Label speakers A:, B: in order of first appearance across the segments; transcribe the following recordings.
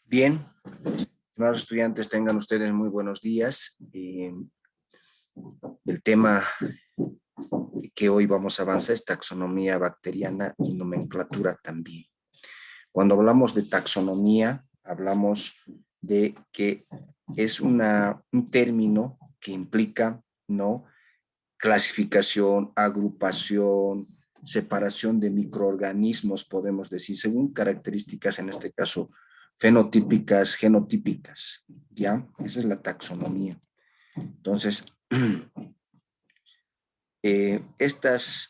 A: Bien, estimados estudiantes, tengan ustedes muy buenos días. El tema que hoy vamos a avanzar es taxonomía bacteriana y nomenclatura también. Cuando hablamos de taxonomía, hablamos de que es un término que implica, ¿no?, clasificación, agrupación, separación de microorganismos, podemos decir, según características, en este caso, fenotípicas, genotípicas, ¿ya? Esa es la taxonomía. Entonces, esta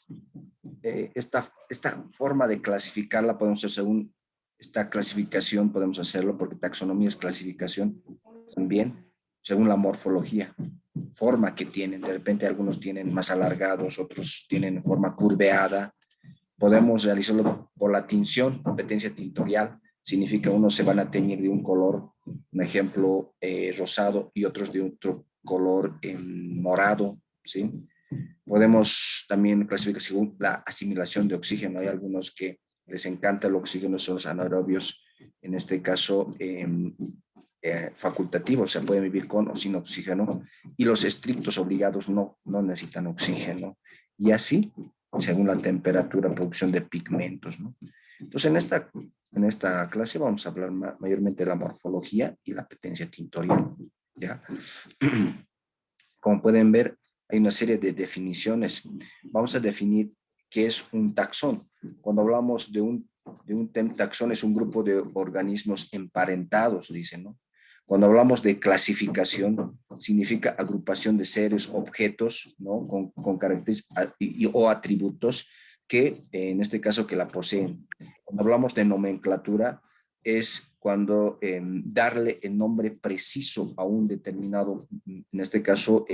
A: forma de clasificarla podemos hacer según esta clasificación, podemos hacerlo porque taxonomía es clasificación también, según la morfología, forma que tienen. De repente algunos tienen más alargados, otros tienen forma curveada. Podemos realizarlo por la tinción, competencia tintorial. Significa unos se van a teñir de un color, un ejemplo, rosado, y otros de otro color morado, ¿sí? Podemos también clasificar según la asimilación de oxígeno. Hay algunos que les encanta el oxígeno, son los anaerobios, en este caso facultativos, o sea, pueden vivir con o sin oxígeno, y los estrictos obligados no necesitan oxígeno. Y así, según la temperatura, producción de pigmentos, ¿no? Entonces, en esta clase vamos a hablar mayormente de la morfología y la apetencia tintorial, ¿ya? Como pueden ver, hay una serie de definiciones. Vamos a definir qué es un taxón. Cuando hablamos de un taxón, es un grupo de organismos emparentados, dicen, ¿no? Cuando hablamos de clasificación, significa agrupación de seres, objetos, ¿no?, con características o atributos que, en este caso, que la poseen. Cuando hablamos de nomenclatura, es cuando darle el nombre preciso a un determinado, en este caso,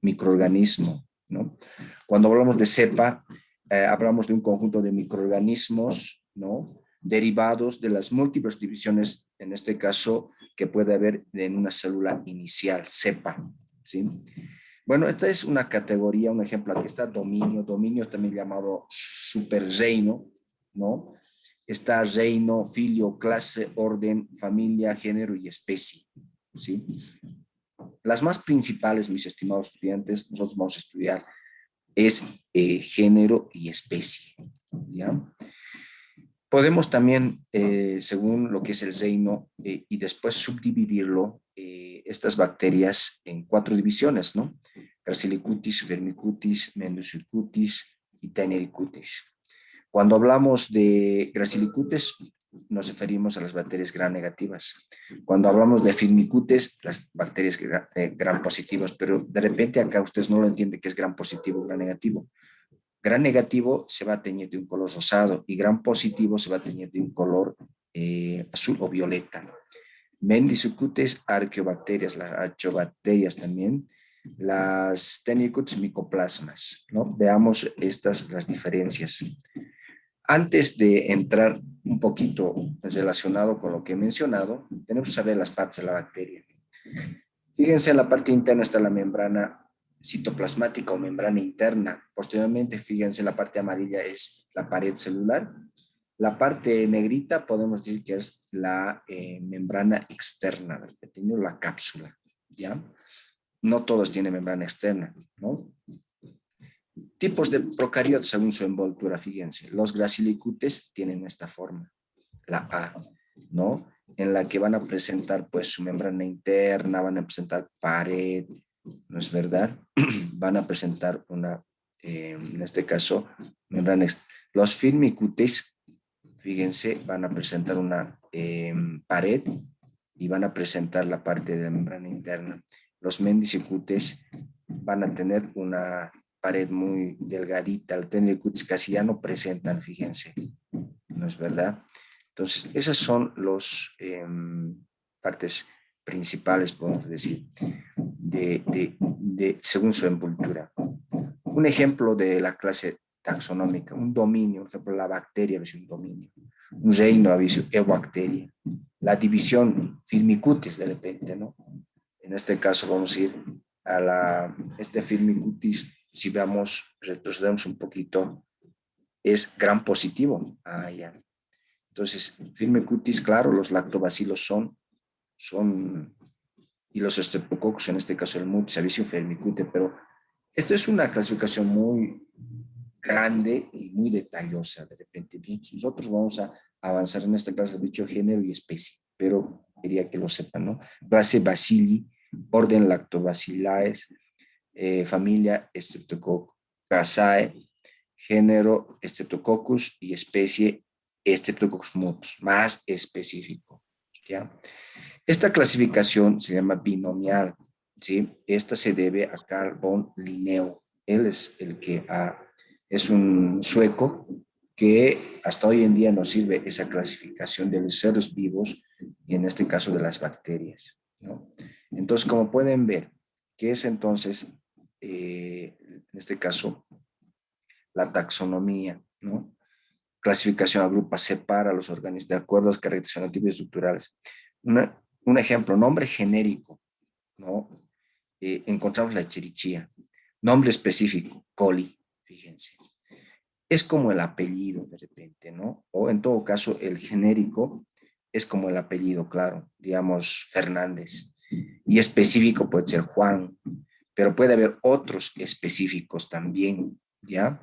A: microorganismo, ¿no? Cuando hablamos de cepa, hablamos de un conjunto de microorganismos, ¿no?, derivados de las múltiples divisiones, en este caso, que puede haber en una célula inicial, cepa, ¿sí? Bueno, esta es una categoría, un ejemplo, aquí está dominio también llamado superreino, ¿no? Está reino, filio, clase, orden, familia, género y especie, ¿sí? Las más principales, mis estimados estudiantes, nosotros vamos a estudiar es género y especie, ¿ya? Podemos también, según lo que es el reino, y después subdividirlo, estas bacterias en 4 divisiones, ¿no? Gracilicutis, Firmicutes, Mendocilcutis y Tenericutis. Cuando hablamos de Gracilicutis, nos referimos a las bacterias gram negativas. Cuando hablamos de Firmicutes, las bacterias gram positivas, pero de repente acá ustedes no lo entienden que es gram positivo o gram negativo. Gram negativo se va a teñir de un color rosado y gram positivo se va a teñir de un color azul o violeta. Mendicutes, arqueobacterias, las arqueobacterias también, las Tenericutis, micoplasmas, ¿no? Veamos las diferencias. Antes de entrar un poquito relacionado con lo que he mencionado, tenemos que saber las partes de la bacteria. Fíjense, en la parte interna está la membrana citoplasmática o membrana interna. Posteriormente, fíjense, la parte amarilla es la pared celular. La parte negrita podemos decir que es la membrana externa, dependiendo de la cápsula, ¿ya? No todos tienen membrana externa, ¿no? Tipos de procariotas según su envoltura, fíjense. Los gracilicutes tienen esta forma, la A, ¿no?, en la que van a presentar pues su membrana interna, van a presentar pared, ¿no es verdad? Van a presentar una, en este caso, membrana externa. Los firmicutes, fíjense, van a presentar una pared y van a presentar la parte de la membrana interna. Los mendicicutes van a tener una pared muy delgadita. El tenericutis casi ya no presentan, fíjense, ¿no es verdad? Entonces, esas son las partes principales, podemos decir, según su envoltura. Un ejemplo de la clase taxonómica, un dominio, por ejemplo, la bacteria es un dominio, un reino es eubacteria, la división Firmicutes de repente, ¿no? En este caso vamos a ir a este Firmicutes, si retrocedemos un poquito, es gram positivo. Ah, ya. Entonces, Firmicutes, claro, los lactobacilos son y los streptococcus, en este caso el Multiservicio Firmicutes, pero esto es una clasificación muy grande y muy detallosa de repente. Entonces, nosotros vamos a avanzar en esta clase de bicho, género y especie, pero quería que lo sepan, ¿no? Clase Bacilli, orden Lactobacilliae, familia Streptococcaceae, género Streptococcus y especie Streptococcus motus, más específico, ¿ya? Esta clasificación se llama binomial, ¿sí? Esta se debe a Carl von Linneo. Él es el que es un sueco que hasta hoy en día nos sirve esa clasificación de los seres vivos y en este caso de las bacterias, ¿no? Entonces, como pueden ver, ¿qué es entonces, en este caso, la taxonomía, ¿no? Clasificación agrupa, separa los organismos de acuerdo a las características fenotípicas y estructurales. Un ejemplo, nombre genérico, ¿no? Encontramos la Escherichia. Nombre específico, coli, fíjense. Es como el apellido de repente, ¿no? O en todo caso, el genérico es como el apellido, claro, digamos Fernández. Y específico puede ser Juan, pero puede haber otros específicos también, ¿ya?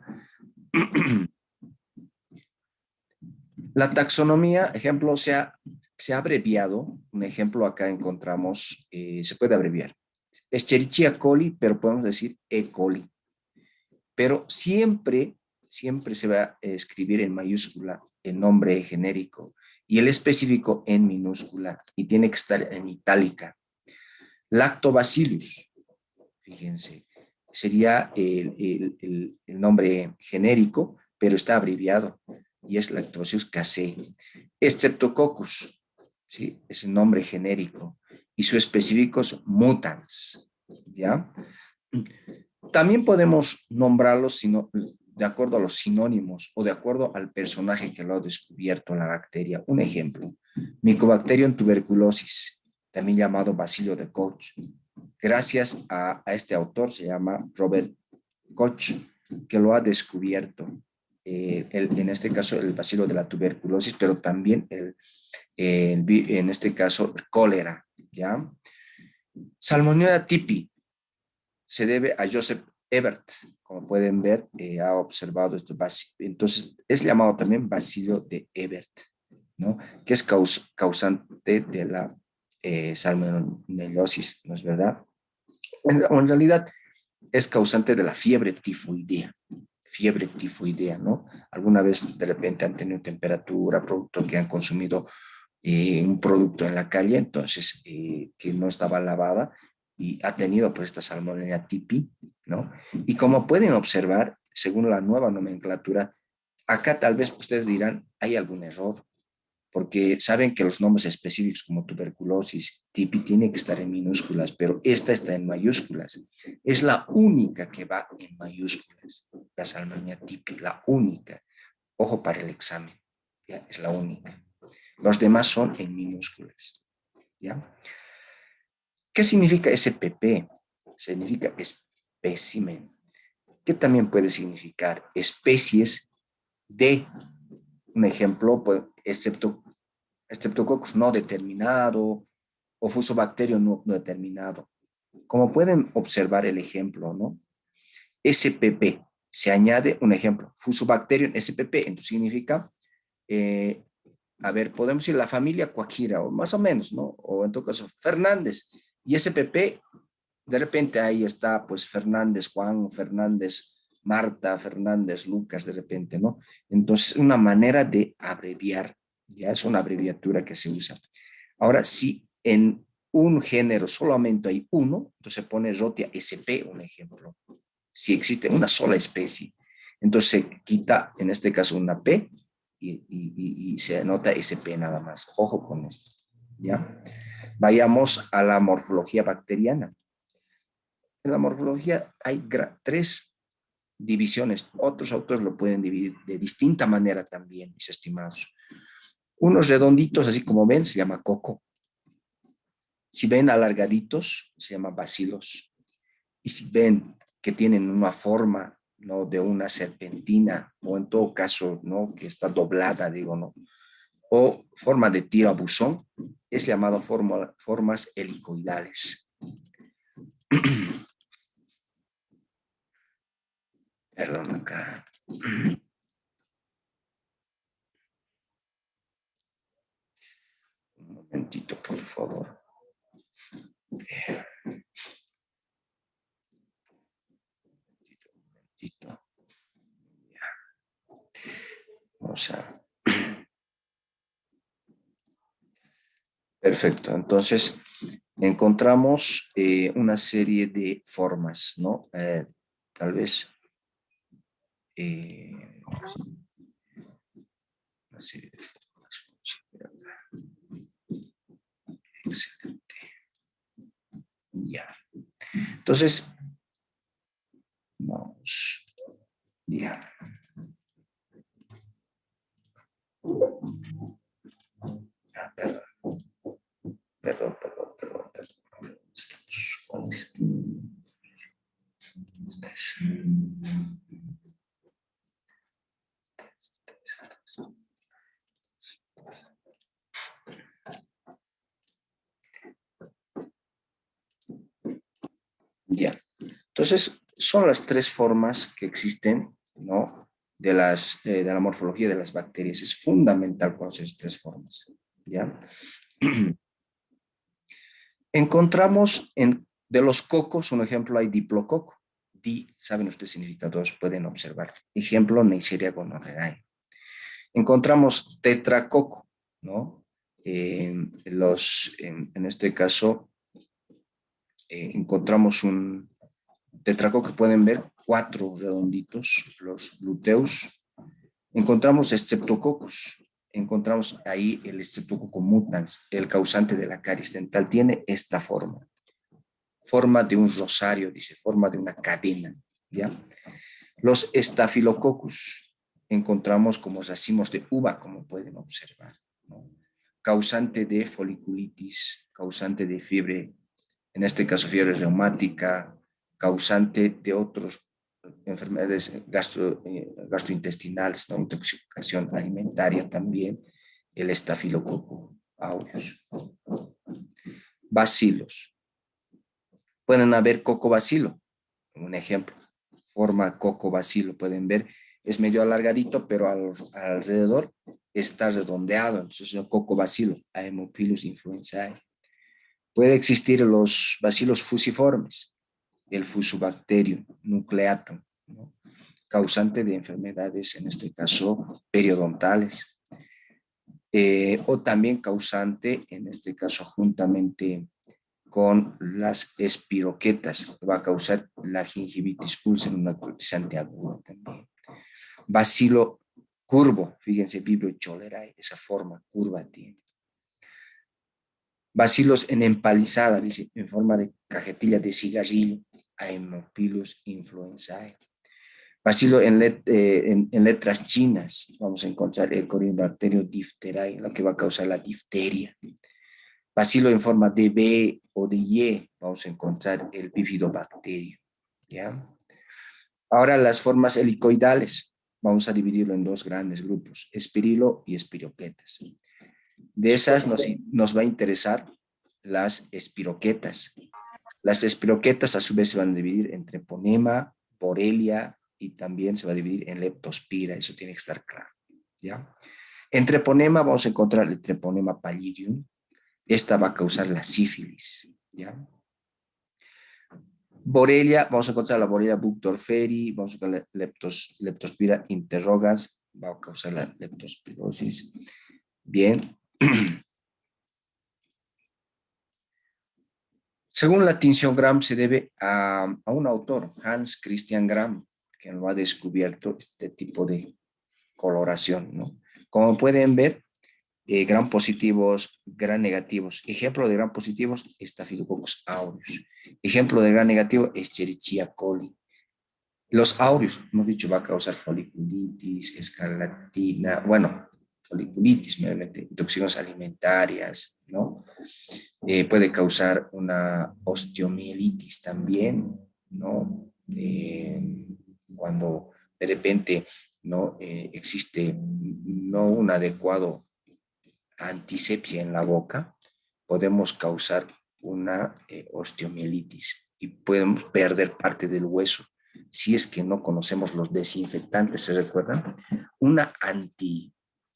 A: La taxonomía, ejemplo, se ha abreviado. Un ejemplo acá encontramos, se puede abreviar. Escherichia coli, pero podemos decir E. coli. Pero siempre se va a escribir en mayúscula el nombre genérico y el específico en minúscula y tiene que estar en itálica. Lactobacillus, fíjense, sería el nombre genérico, pero está abreviado y es Lactobacillus casei. Streptococcus, ¿sí? Es el nombre genérico y su específico es mutans, ¿ya? También podemos nombrarlos de acuerdo a los sinónimos o de acuerdo al personaje que lo ha descubierto la bacteria. Un ejemplo, Mycobacterium tuberculosis, también llamado Bacillo de Koch. Gracias a este autor, se llama Robert Koch, que lo ha descubierto. En este caso, el bacilo de la tuberculosis, pero también en este caso, el cólera, ¿ya? Salmonella tipi se debe a Joseph Ebert, como pueden ver, ha observado esto. Entonces, es llamado también bacilo de Ebert, ¿no? Que es causante de la salmonellosis, ¿no es verdad? En realidad, es causante de la fiebre tifoidea, ¿no? Alguna vez de repente han tenido temperatura, producto que han consumido un producto en la calle, entonces que no estaba lavada y ha tenido pues esta salmonella tipi, ¿no? Y como pueden observar, según la nueva nomenclatura, acá tal vez ustedes dirán, hay algún error, porque saben que los nombres específicos como tuberculosis, tipi, tienen que estar en minúsculas, pero esta está en mayúsculas. Es la única que va en mayúsculas, la salmonella tipi, la única. Ojo para el examen, ¿ya? Es la única. Los demás son en minúsculas, ¿ya? ¿Qué significa SPP? Significa espécimen. ¿Qué también puede significar? Especies de, un ejemplo, pues, Streptococcus no determinado o Fusobacterium no determinado. Como pueden observar el ejemplo, ¿no? SPP, se añade un ejemplo, Fusobacterium SPP, entonces significa, a ver, podemos decir la familia Coaquira, o más o menos, ¿no? O en todo caso, Fernández. Y SPP, de repente ahí está, pues, Fernández Juan, Fernández Marta, Fernández Lucas, de repente, ¿no? Entonces, una manera de abreviar, ya es una abreviatura que se usa. Ahora, si en un género solamente hay uno, entonces se pone Rotia SP, un ejemplo. Si existe una sola especie, entonces se quita, en este caso, una P y se anota SP nada más. Ojo con esto, ¿ya? Vayamos a la morfología bacteriana. En la morfología hay tres divisiones. Otros autores lo pueden dividir de distinta manera también, mis estimados. Unos redonditos, así como ven, se llama coco. Si ven alargaditos, se llama bacilos. Y si ven que tienen una forma, ¿no?, de una serpentina, o en todo caso, ¿no?, que está doblada, digo, ¿no?, o forma de tiro a buzón, es llamado formas helicoidales. Perdón acá. Un momentito, por favor. Un momentito. Vamos a... Perfecto. Entonces, encontramos una serie de formas, ¿no? Tal vez una serie de formas. Excelente. Ya. Entonces, vamos. Ya. Ah, perdón. Perdón. Estamos. Ya. Entonces, son las tres formas que existen, ¿no? De la morfología de las bacterias. Es fundamental conocer esas tres formas, ¿ya? Encontramos de los cocos, un ejemplo, hay diplococo. Saben ustedes significados, pueden observar. Ejemplo, Neisseria gonorrhoeae. Encontramos tetracoco, ¿no? En este caso, encontramos un tetracoco que pueden ver, 4 redonditos, los gluteus. Encontramos streptococos. Encontramos ahí el streptococo mutans, el causante de la caries dental. Tiene esta forma. Forma de un rosario, dice, forma de una cadena, ¿ya? Los estafilococcus encontramos como racimos de uva, como pueden observar, ¿no? Causante de foliculitis, causante de fiebre, en este caso fiebre reumática, causante de otras enfermedades gastrointestinales, ¿no? Intoxicación alimentaria también, el estafilococo aureus. Bacilos. Pueden haber cocobacilo, un ejemplo, forma cocobacilo, pueden ver, es medio alargadito, pero alrededor está redondeado, entonces es cocobacilo, Haemophilus influenzae. Puede existir los bacilos fusiformes, el Fusobacterium nucleatum, ¿no? Causante de enfermedades, en este caso, periodontales, o también causante, en este caso, juntamente con las espiroquetas, va a causar la gingivitis úlcera, una curtizante aguda también. Bacilo curvo, fíjense, Vibrio cholerae, esa forma curva tiene. Bacilos en empalizada, dice, en forma de cajetilla de cigarrillo, Haemophilus influenzae. Bacilo en letras chinas, vamos a encontrar el Corynebacterium diphtheriae, lo que va a causar la difteria. Bacilo en forma de B o de Y, vamos a encontrar el bifidobacterio, ¿ya? Ahora las formas helicoidales, vamos a dividirlo en dos grandes grupos, espirilo y espiroquetas. De esas nos va a interesar las espiroquetas. Las espiroquetas a su vez se van a dividir en treponema, Borrelia y también se va a dividir en leptospira, eso tiene que estar claro, ¿ya? En treponema vamos a encontrar el treponema pallidum. Esta va a causar la sífilis, ¿ya? Borrelia, vamos a encontrar la Borrelia burgdorferi, vamos a encontrar leptospira interrogans, va a causar la leptospirosis. Bien. Según la tinción Gram se debe a un autor, Hans Christian Gram, que lo ha descubierto este tipo de coloración, ¿no? Como pueden ver, gram positivos, gram negativos. Ejemplo de gram positivos, Staphylococcus aureus. Ejemplo de gram negativo, Escherichia coli. Los aureus, hemos dicho, va a causar foliculitis, escarlatina, bueno, foliculitis, meramente, intoxicaciones alimentarias, ¿no? Puede causar una osteomielitis también, ¿no? Cuando de repente no existe no un adecuado antisepsia en la boca, podemos causar una osteomielitis y podemos perder parte del hueso si es que no conocemos los desinfectantes. ¿Se recuerdan? Una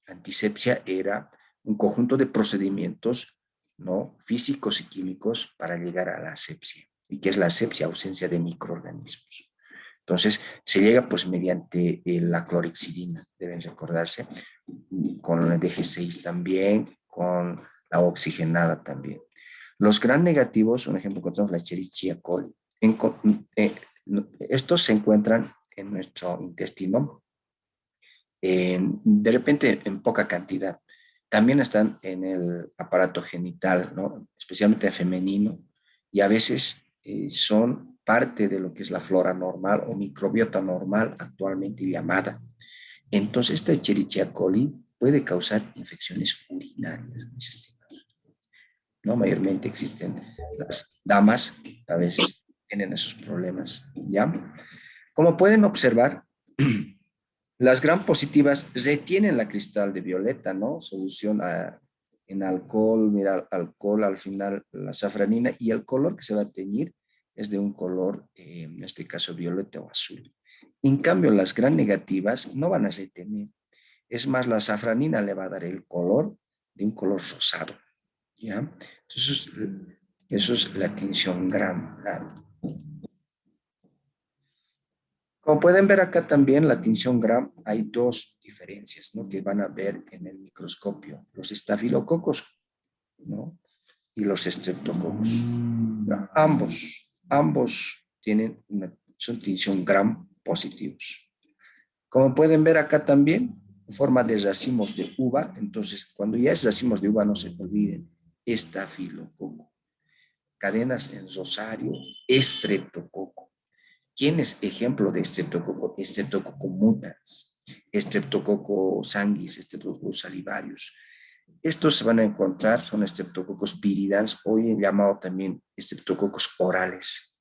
A: antisepsia era un conjunto de procedimientos, ¿no?, físicos y químicos para llegar a la asepsia. ¿Y qué es la asepsia? Ausencia de microorganismos. Entonces, se llega pues mediante la clorhexidina, deben recordarse, con el DG6 también, con la oxigenada también. Los gram negativos, un ejemplo, encontramos la Escherichia coli. Estos se encuentran en nuestro intestino, de repente en poca cantidad. También están en el aparato genital, ¿no?, especialmente femenino, y a veces son parte de lo que es la flora normal o microbiota normal actualmente llamada. Entonces, esta Escherichia coli puede causar infecciones urinarias, mis estimados, ¿no? Mayormente existen las damas, a veces tienen esos problemas, ¿ya? Como pueden observar, las gram positivas retienen la cristal de violeta, ¿no? Solución en alcohol, mira, alcohol al final, la safranina, y el color que se va a teñir es de un color, en este caso, violeta o azul. En cambio, las gram negativas no van a retener. Es más, la safranina le va a dar el color de un color rosado, ¿ya? Entonces, eso es la tinción gram. Como pueden ver acá también, la tinción gram, hay dos diferencias, ¿no?, que van a ver en el microscopio. Los estafilococos, ¿no?, y los streptococos. Ambos tienen son tinción gram positivos. Como pueden ver acá también, en forma de racimos de uva. Entonces, cuando ya es racimos de uva, no se olviden, estafilococo. Cadenas en rosario, estreptococo. ¿Quién es ejemplo de Streptococcus? Streptococcus mutans, Streptococcus sanguis, Streptococcus salivarius. Estos se van a encontrar, son Streptococcus viridans, hoy llamado también Streptococcus orales.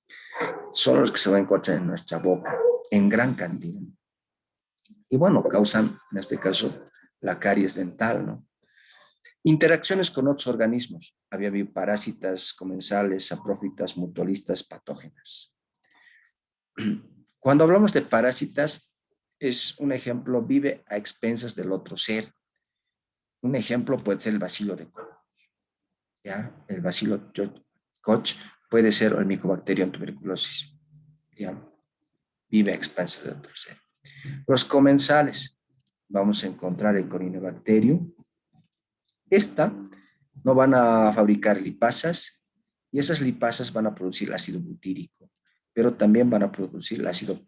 A: Son los que se van a encontrar en nuestra boca en gran cantidad. Y bueno, causan, en este caso, la caries dental, ¿no? Interacciones con otros organismos. Había parásitas, comensales, saprófitas, mutualistas, patógenas. Cuando hablamos de parásitas, es un ejemplo, vive a expensas del otro ser. Un ejemplo puede ser el bacilo de Koch, ¿ya? El bacilo Koch puede ser el Mycobacterium tuberculosis, ¿ya? Vive a expensas del otro ser. Los comensales, vamos a encontrar el Corynebacterium. Esta no van a fabricar lipasas, y esas lipasas van a producir el ácido butírico, pero también van a producir el ácido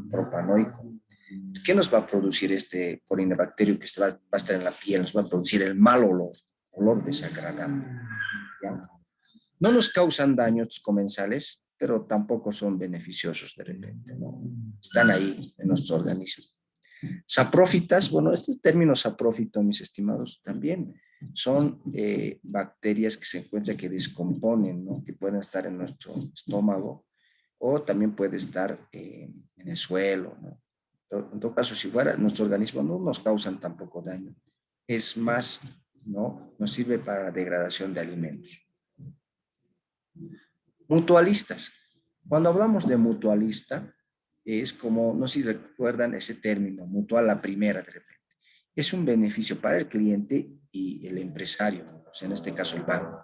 A: propanoico. ¿Qué nos va a producir este Corynebacterium que va a estar en la piel? Nos va a producir el mal olor desagradable, ¿ya? No nos causan daños comensales, pero tampoco son beneficiosos de repente, ¿no? Están ahí en nuestro organismo. Saprófitas, bueno, este término saprófito, mis estimados, también son bacterias que se encuentran, que descomponen, ¿no?, que pueden estar en nuestro estómago, o también puede estar en el suelo, ¿no? En todo caso, si fuera nuestro organismo, no nos causan tampoco daño. Es más, ¿no?, nos sirve para la degradación de alimentos. Mutualistas. Cuando hablamos de mutualista, es como, no sé si recuerdan ese término, mutual la primera de repente. Es un beneficio para el cliente y el empresario, o sea, en este caso el banco.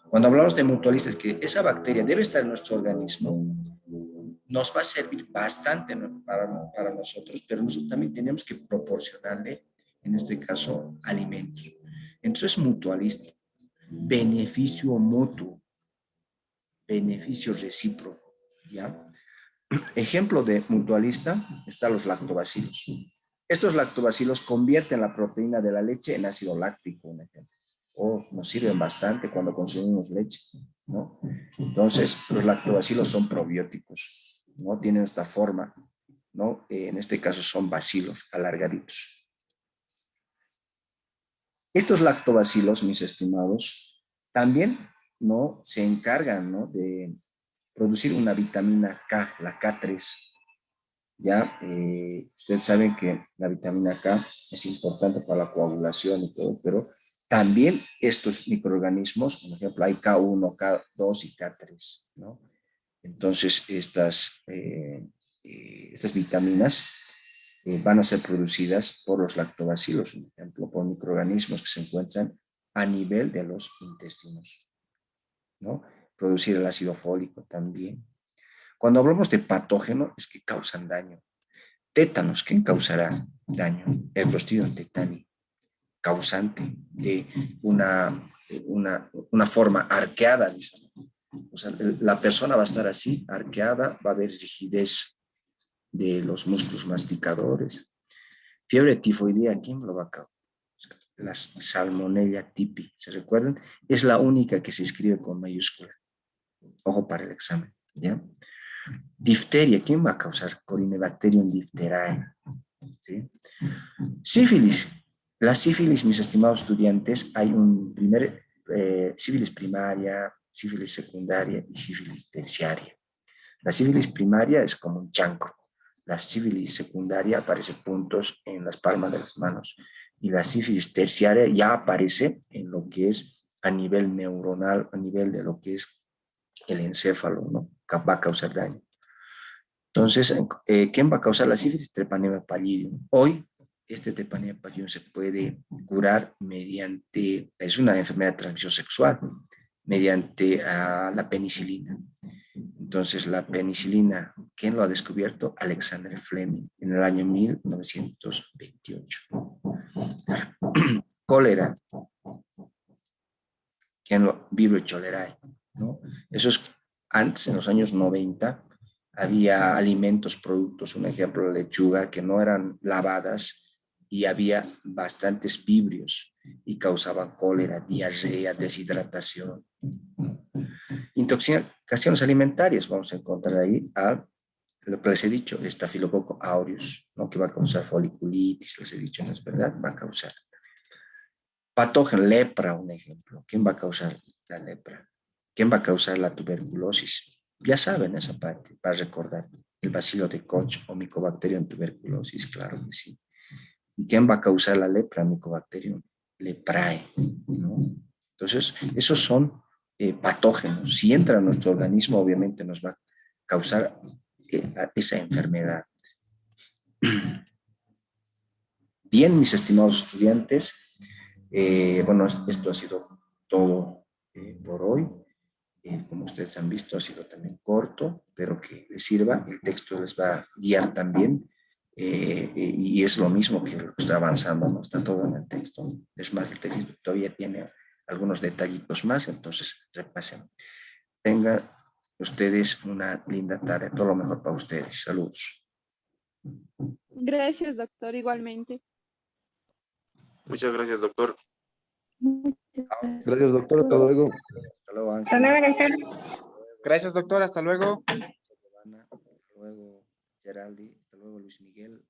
A: Cuando hablamos de mutualistas, que esa bacteria debe estar en nuestro organismo, nos va a servir bastante, ¿no?, para nosotros, pero nosotros también tenemos que proporcionarle, en este caso, alimentos. Entonces, mutualista, beneficio mutuo, beneficio recíproco, ¿ya? Ejemplo de mutualista están los lactobacilos. Estos lactobacilos convierten la proteína de la leche en ácido láctico, un ejemplo. O nos sirven bastante cuando consumimos leche, ¿no? Entonces, los lactobacilos son probióticos, ¿no? Tienen esta forma, ¿no? En este caso son bacilos alargaditos. Estos lactobacilos, mis estimados, también, ¿no?, se encargan, ¿no?, de producir una vitamina K, la K3. Ya, ustedes saben que la vitamina K es importante para la coagulación y todo, pero También estos microorganismos, por ejemplo, hay K1, K2 y K3, ¿no? Entonces, estas vitaminas van a ser producidas por los lactobacilos, por ejemplo, por microorganismos que se encuentran a nivel de los intestinos, ¿no? Producir el ácido fólico también. Cuando hablamos de patógeno, es que causan daño. Tétanos, ¿quién causará daño? El Clostridium tetani, causante de una forma arqueada, dicen. O sea, la persona va a estar así, arqueada, va a haber rigidez de los músculos masticadores. Fiebre tifoidea, ¿quién lo va a causar? La Salmonella tipi, ¿se recuerdan? Es la única que se escribe con mayúscula. Ojo para el examen, ¿ya? Difteria, ¿quién va a causar? Corynebacterium diphtheriae, ¿sí? Sífilis. La sífilis, mis estimados estudiantes, hay un primer sífilis primaria, sífilis secundaria y sífilis terciaria. La sífilis primaria es como un chancro. La sífilis secundaria aparece puntos en las palmas de las manos. Y la sífilis terciaria ya aparece en lo que es a nivel neuronal, a nivel de lo que es el encéfalo, ¿no? Va a causar daño. Entonces, ¿quién va a causar la sífilis? Treponema pallidum. Hoy, este Treponema pallidum se puede curar mediante, es una enfermedad de transmisión sexual, mediante la penicilina. Entonces, la penicilina, ¿quién lo ha descubierto? Alexander Fleming, en el año 1928. Cólera, ¿quién lo? Vibrio cholerae, ¿no? Eso es antes, en los años 90, había alimentos, productos, un ejemplo, la lechuga, que no eran lavadas y había bastantes vibrios y causaban cólera, diarrea, deshidratación. Intoxicaciones alimentarias, vamos a encontrar ahí a lo que les he dicho, Staphylococcus aureus, ¿no? Que va a causar foliculitis, les he dicho, ¿no es verdad? Va a causar. Patógeno, lepra, un ejemplo. ¿Quién va a causar la lepra? ¿Quién va a causar la tuberculosis? Ya saben esa parte, para recordar. El bacilo de Koch o Mycobacterium tuberculosis, claro que sí. ¿Y quién va a causar la lepra? Mycobacterium leprae, ¿no? Entonces, esos son patógenos. Si entra a nuestro organismo, obviamente nos va a causar esa enfermedad. Bien, mis estimados estudiantes, bueno, esto ha sido todo por hoy. Como ustedes han visto, ha sido también corto, pero que les sirva. El texto les va a guiar también. Y es lo mismo que lo que está avanzando, ¿no? Está todo en el texto. Es más, el texto todavía tiene algunos detallitos más, entonces repasen. Tengan ustedes una linda tarde. Todo lo mejor para ustedes. Saludos.
B: Gracias, doctor, igualmente.
C: Muchas gracias, doctor.
B: Muchas
D: Gracias, doctor. Hasta luego.
A: Hasta luego,
E: Hasta
A: Ángel.
E: luego, doctor.
C: Gracias, doctor. Hasta luego.
A: Hasta luego, Geraldi. Hasta luego, Luis Miguel.